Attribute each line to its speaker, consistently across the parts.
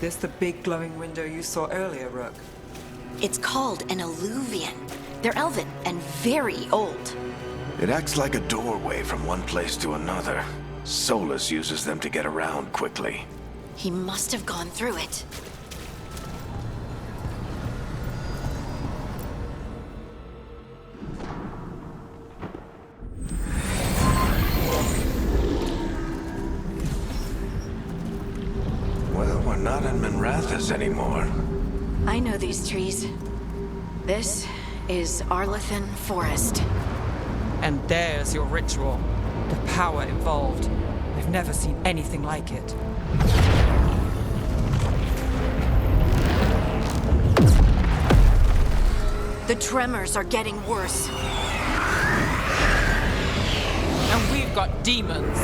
Speaker 1: This the big glowing window you saw earlier, Rook?
Speaker 2: It's called an alluvian. They're elven and very old.
Speaker 3: It acts like a doorway from one place to another. Solus uses them to get around quickly.
Speaker 2: He must have gone through it.
Speaker 3: Well, we're not in Minrathous anymore.
Speaker 2: I know these trees. This is Arlethan Forest.
Speaker 1: And there's your ritual. The power involved. I've never seen anything like it.
Speaker 2: The tremors are getting worse.
Speaker 1: And we've got demons.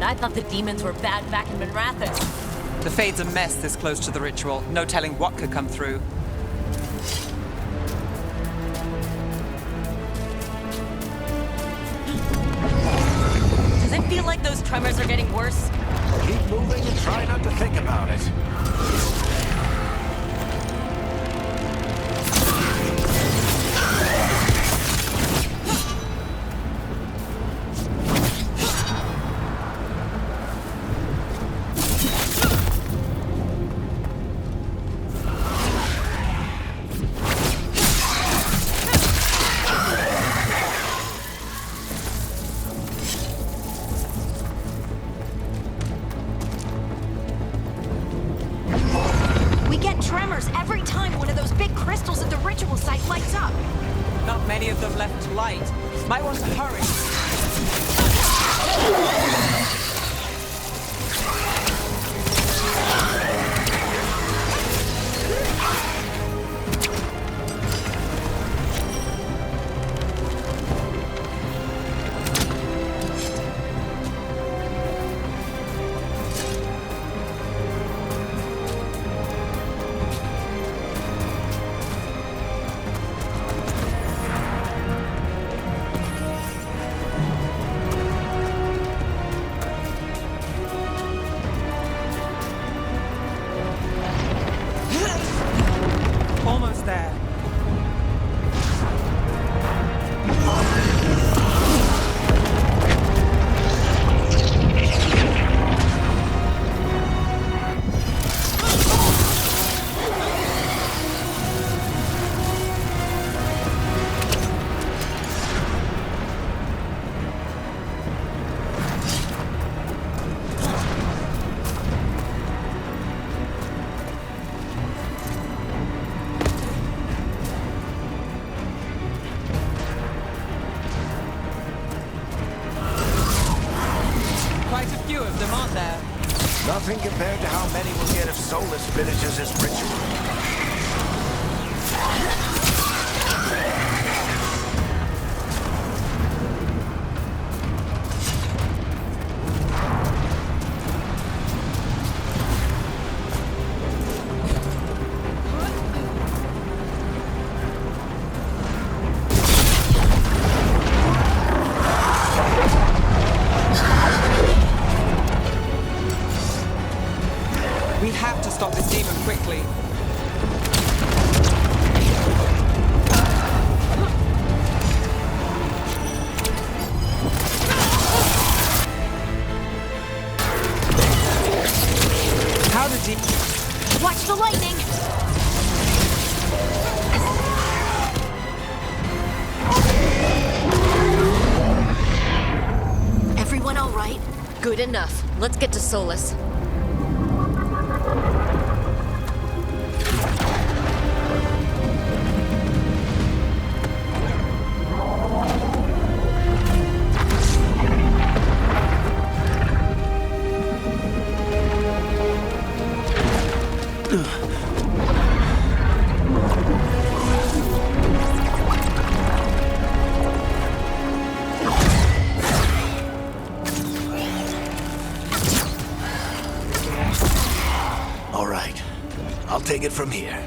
Speaker 4: I thought the demons were bad back in Minrathous.
Speaker 1: The Fade's a mess this close to the ritual. No telling what could come through.
Speaker 4: Does it feel like those tremors are getting worse?
Speaker 3: Keep moving and try not to think about it.
Speaker 2: Tremors every time one of those big crystals at the ritual site lights up.
Speaker 1: Not many of them left to light. Might want to hurry. Almost there. Quite a few of them, aren't there?
Speaker 3: Nothing compared to how many we'll get if Solus finishes his ritual.
Speaker 1: We have to stop this demon quickly. How did he...
Speaker 2: Watch the lightning! Everyone all right?
Speaker 4: Good enough. Let's get to Solus.
Speaker 3: I'll take it from here.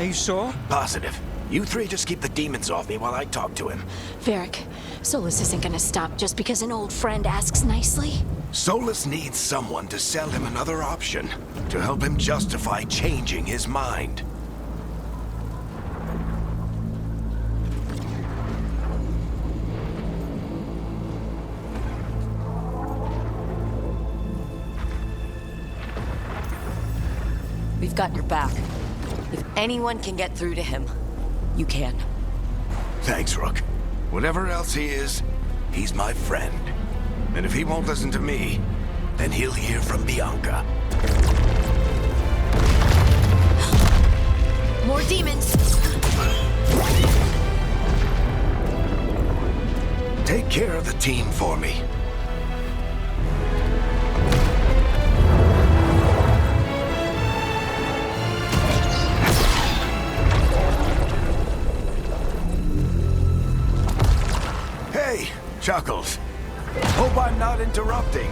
Speaker 1: Are you sure?
Speaker 3: Positive. You three just keep the demons off me while I talk to him.
Speaker 2: Varric, Solus isn't gonna stop just because an old friend asks nicely.
Speaker 3: Solus needs someone to sell him another option, to help him justify changing his mind.
Speaker 4: We've got your back. If anyone can get through to him, you can.
Speaker 3: Thanks, Rook. Whatever else he is, he's my friend. And if he won't listen to me, then he'll hear from Bianca.
Speaker 2: More demons!
Speaker 3: Take care of the team for me. Hey, Chuckles. Hope I'm not interrupting.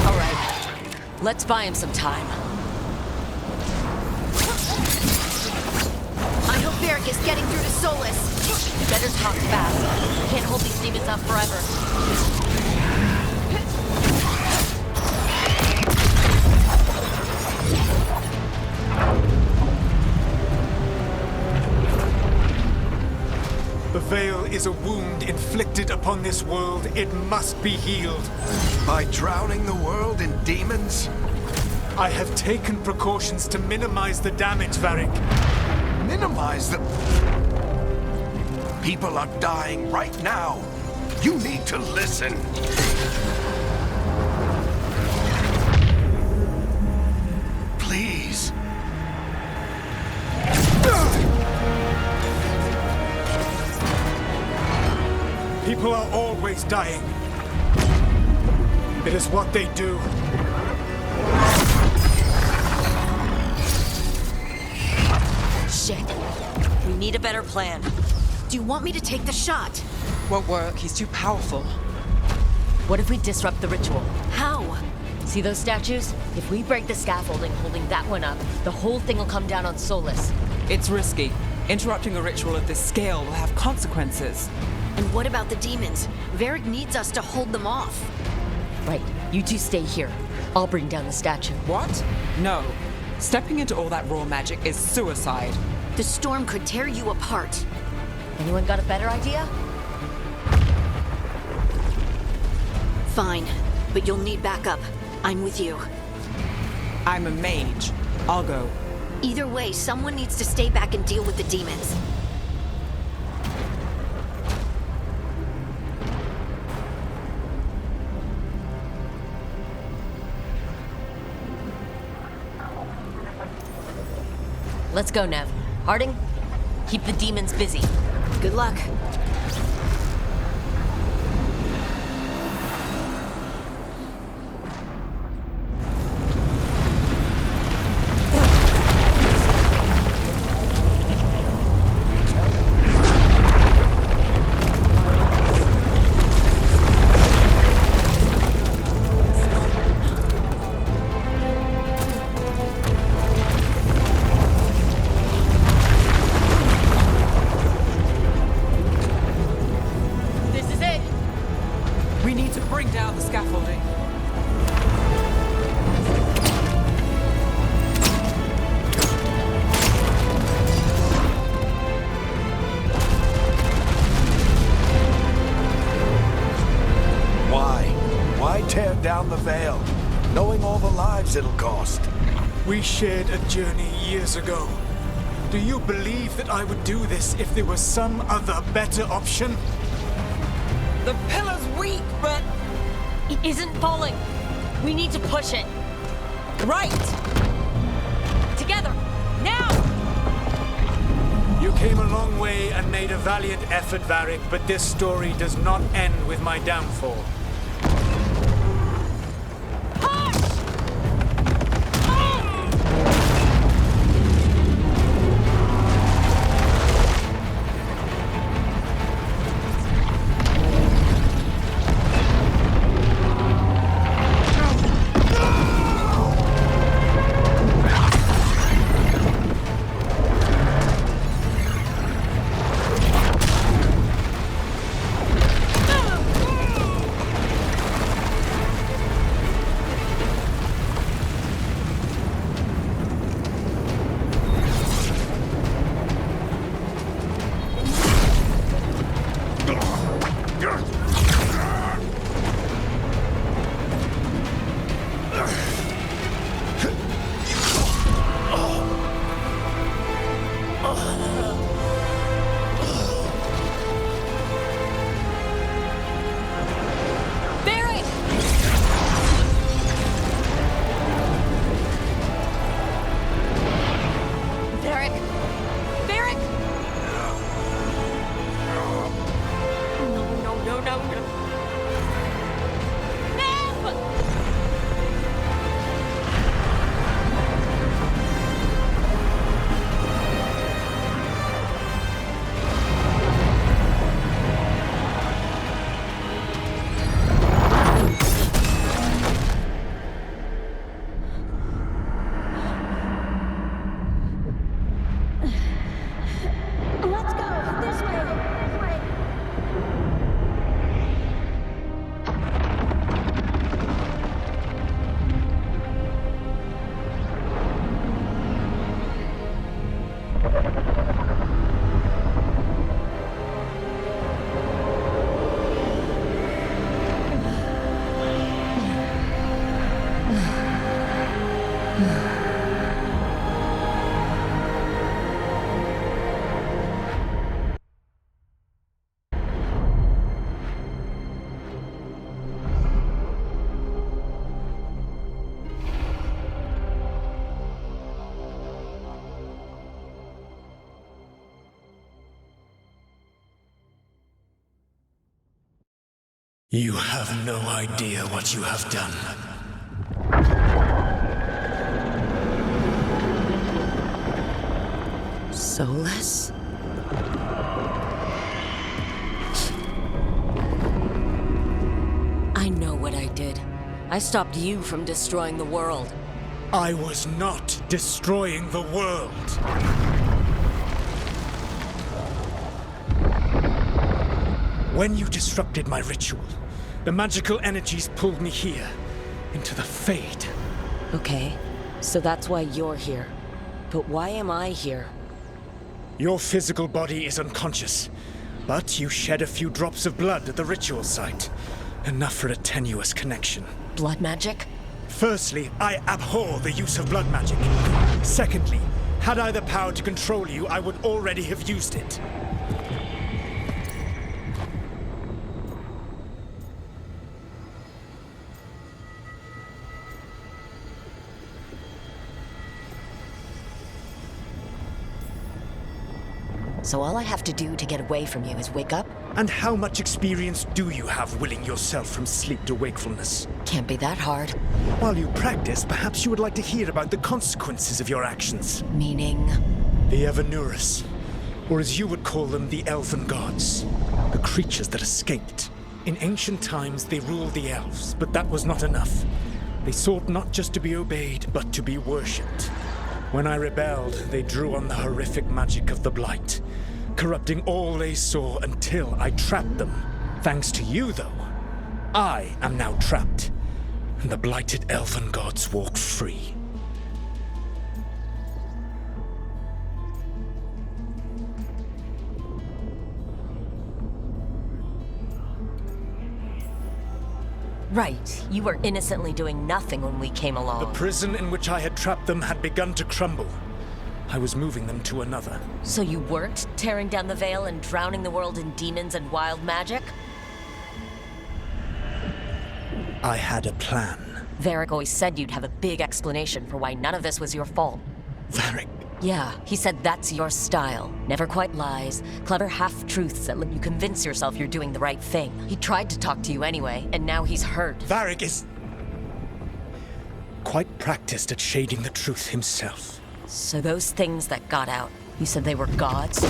Speaker 4: All right. Let's buy him some time.
Speaker 2: I hope Varric is getting through to Solus.
Speaker 4: You better talk fast. We can't hold these demons up forever.
Speaker 5: The Veil is a wound inflicted upon this world. It must be healed.
Speaker 3: By drowning the world in demons?
Speaker 5: I have taken precautions to minimize the damage, Varric.
Speaker 3: Minimize the... People are dying right now. You need to listen. Please.
Speaker 5: People are always dying. It is what they do.
Speaker 4: Shit. We need a better plan.
Speaker 2: Do you want me to take the shot?
Speaker 1: Won't work. He's too powerful.
Speaker 4: What if we disrupt the ritual?
Speaker 2: How?
Speaker 4: See those statues? If we break the scaffolding holding that one up, the whole thing will come down on Solus.
Speaker 1: It's risky. Interrupting a ritual of this scale will have consequences.
Speaker 2: And what about the demons? Varric needs us to hold them off.
Speaker 4: Right. You two stay here. I'll bring down the statue.
Speaker 1: What? No. Stepping into all that raw magic is suicide.
Speaker 2: The storm could tear you apart.
Speaker 4: Anyone got a better idea?
Speaker 2: Fine, but you'll need backup. I'm with you.
Speaker 1: I'm a mage. I'll go.
Speaker 2: Either way, someone needs to stay back and deal with the demons.
Speaker 4: Let's go, Nev. Harding, keep the demons busy.
Speaker 2: Good luck.
Speaker 4: This is it.
Speaker 1: We need to bring down the scaffolding.
Speaker 3: Why? Why tear down the Veil, knowing all the lives it'll cost?
Speaker 5: We shared a journey years ago. Do you believe that I would do this if there was some other better option?
Speaker 1: The pillar's weak, but...
Speaker 4: It isn't falling. We need to push it.
Speaker 1: Right!
Speaker 4: Together. Now!
Speaker 5: You came a long way and made a valiant effort, Varric, but this story does not end with my downfall.
Speaker 4: Push!
Speaker 5: You have no idea what you have done.
Speaker 4: Soulless? I know what I did. I stopped you from destroying the world.
Speaker 5: I was not destroying the world. When you disrupted my ritual, the magical energies pulled me here, into the Fade.
Speaker 4: Okay, so that's why you're here. But why am I here?
Speaker 5: Your physical body is unconscious, but you shed a few drops of blood at the ritual site. Enough for a tenuous connection.
Speaker 4: Blood magic?
Speaker 5: Firstly, I abhor the use of blood magic. Secondly, had I the power to control you, I would already have used it.
Speaker 4: So all I have to do to get away from you is wake up?
Speaker 5: And how much experience do you have willing yourself from sleep to wakefulness?
Speaker 4: Can't be that hard.
Speaker 5: While you practice, perhaps you would like to hear about the consequences of your actions.
Speaker 4: Meaning?
Speaker 5: The Evanurus, or as you would call them, the Elven Gods. The creatures that escaped. In ancient times, they ruled the elves, but that was not enough. They sought not just to be obeyed, but to be worshipped. When I rebelled, they drew on the horrific magic of the Blight, corrupting all they saw until I trapped them. Thanks to you, though, I am now trapped, and the blighted Elven Gods walk free.
Speaker 4: Right, you were innocently doing nothing when we came along.
Speaker 5: The prison in which I had trapped them had begun to crumble. I was moving them to another.
Speaker 4: So you weren't tearing down the veil and drowning the world in demons and wild magic?
Speaker 5: I had a plan.
Speaker 4: Varric always said you'd have a big explanation for why none of this was your fault.
Speaker 5: Varric.
Speaker 4: Yeah, he said that's your style. Never quite lies, clever half-truths that let you convince yourself you're doing the right thing. He tried to talk to you anyway, and now he's hurt.
Speaker 5: Varric is quite practiced at shading the truth himself.
Speaker 4: So those things that got out, you said they were gods?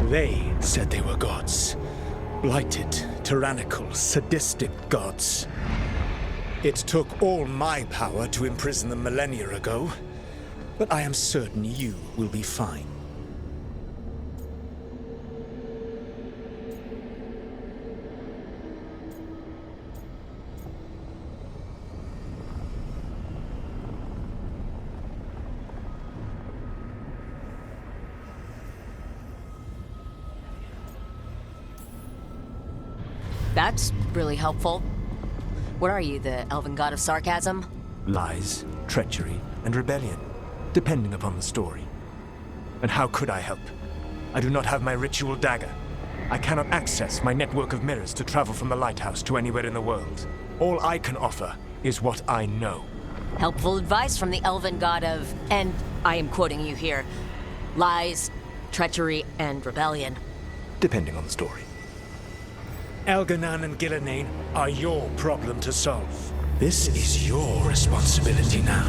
Speaker 5: They said they were gods. Blighted, tyrannical, sadistic gods. It took all my power to imprison them millennia ago, but I am certain you will be fine.
Speaker 4: That's really helpful. What are you, the Elven God of Sarcasm?
Speaker 5: Lies, treachery, and rebellion, depending upon the story. And how could I help? I do not have my ritual dagger. I cannot access my network of mirrors to travel from the lighthouse to anywhere in the world. All I can offer is what I know.
Speaker 4: Helpful advice from the Elven God of, and I am quoting you here, lies, treachery, and rebellion.
Speaker 5: Depending on the story. Elganan and Gillenane are your problem to solve. This is your responsibility now.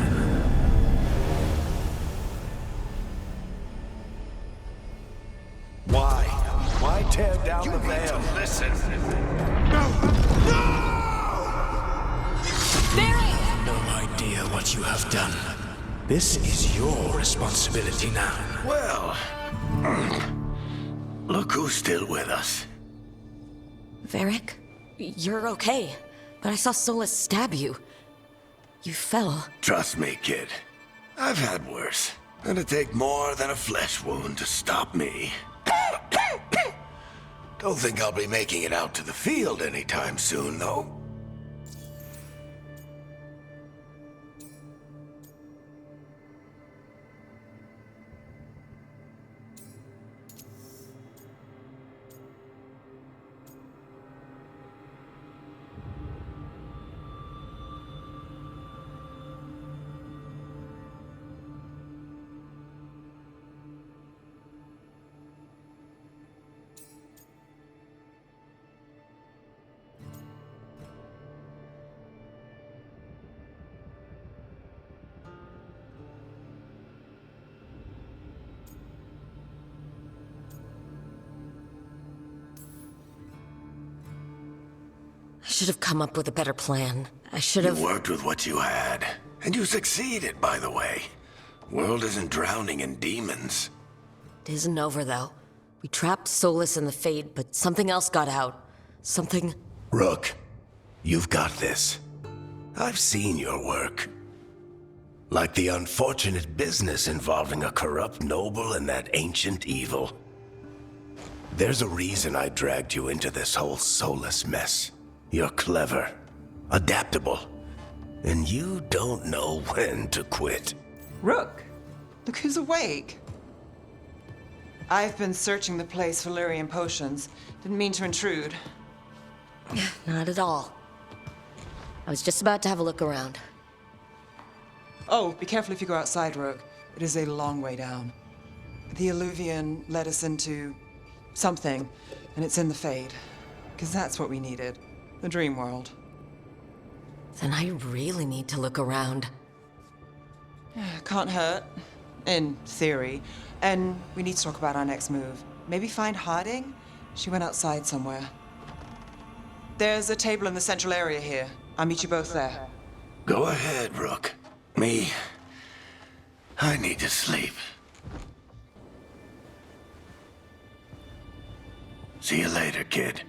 Speaker 3: Why? Why tear down the veil? Listen. No!
Speaker 5: No idea what you have done. This is your responsibility now.
Speaker 3: Well, look who's still with us.
Speaker 4: Varric, you're okay, but I saw Solus stab you. You fell.
Speaker 3: Trust me, kid. I've had worse. It'd take more than a flesh wound to stop me. Don't think I'll be making it out to the field anytime soon, though.
Speaker 4: should have come up with a better plan. I should
Speaker 3: You
Speaker 4: have...
Speaker 3: worked with what you had. And you succeeded, by the way. World isn't drowning in demons.
Speaker 4: It isn't over, though. We trapped Solus in the Fade, but something else got out. Something...
Speaker 3: Rook, you've got this. I've seen your work. Like the unfortunate business involving a corrupt noble and that ancient evil. There's a reason I dragged you into this whole Solus mess. You're clever, adaptable, and you don't know when to quit.
Speaker 1: Rook, look who's awake. I've been searching the place for Lyrian potions. Didn't mean to intrude.
Speaker 4: Not at all. I was just about to have a look around.
Speaker 1: Oh, be careful if you go outside, Rook. It is a long way down. The Illuvian led us into something, and it's in the Fade. Because that's what we needed. The dream world.
Speaker 4: Then I really need to look around.
Speaker 1: Can't hurt. In theory. And we need to talk about our next move. Maybe find Harding? She went outside somewhere. There's a table in the central area here. I'll meet you both there.
Speaker 3: Go ahead, Rook. I need to sleep. See you later, kid.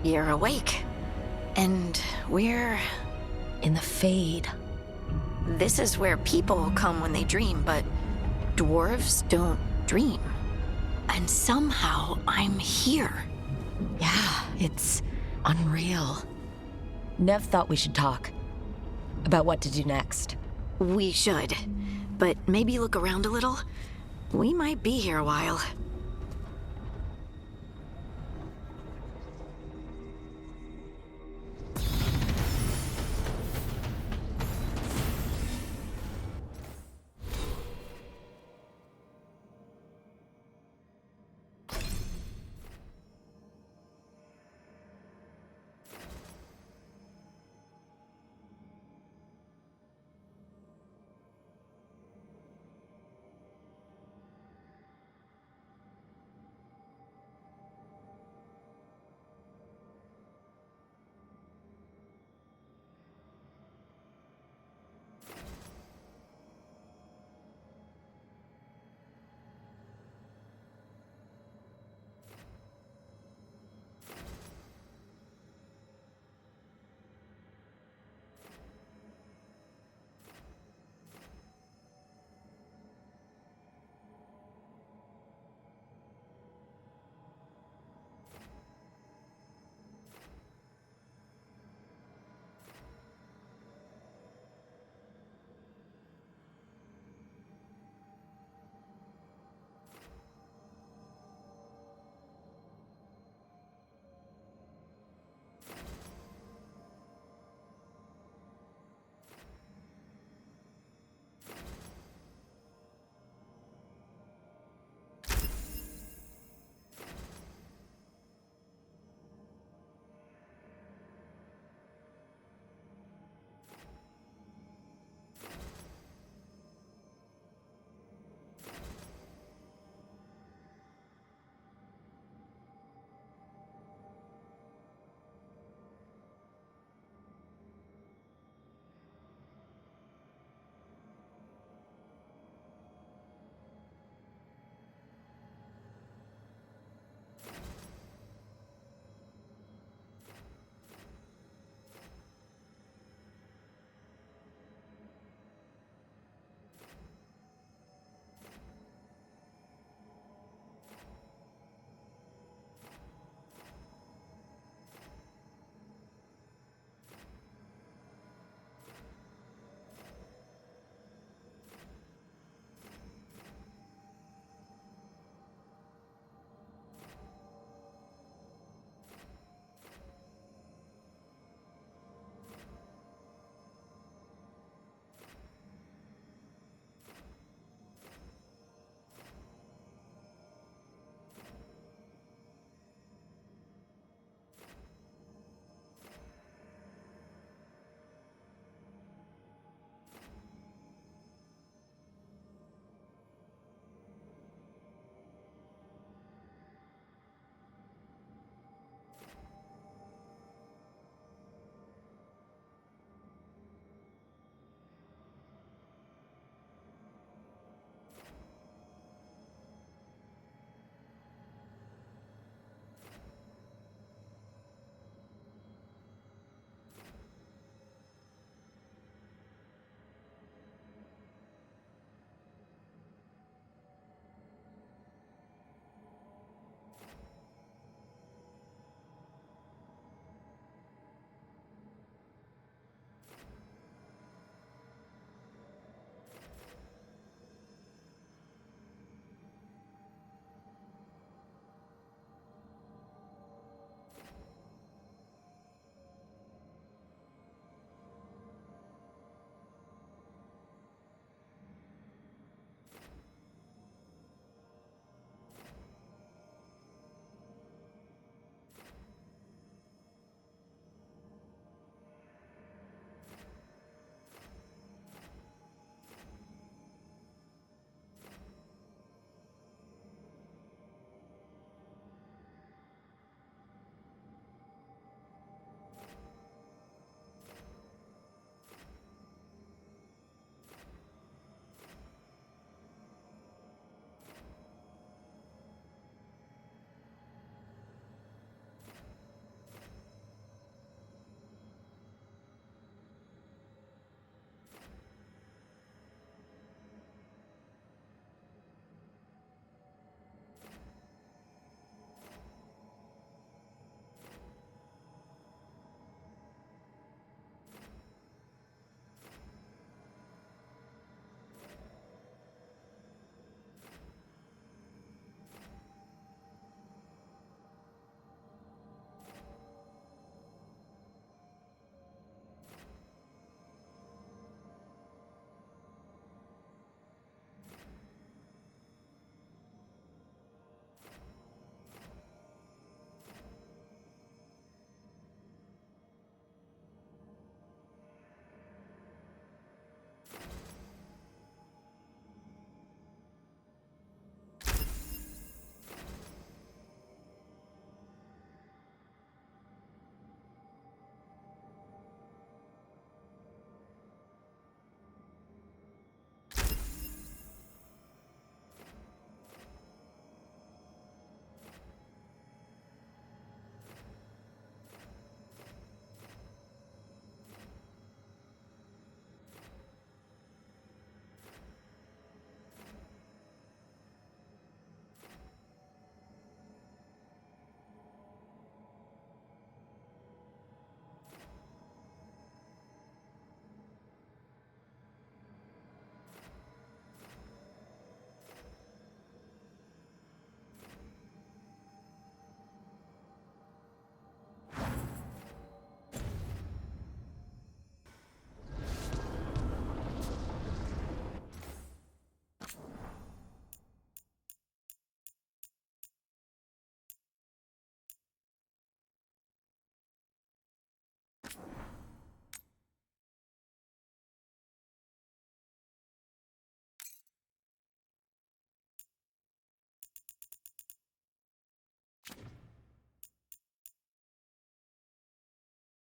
Speaker 2: You're awake. And we're...
Speaker 4: In the Fade.
Speaker 2: This is where people come when they dream, but dwarves don't dream. And somehow I'm here.
Speaker 4: Yeah, it's unreal. Nev thought we should talk. About what to do next.
Speaker 2: We should. But maybe look around a little. We might be here a while.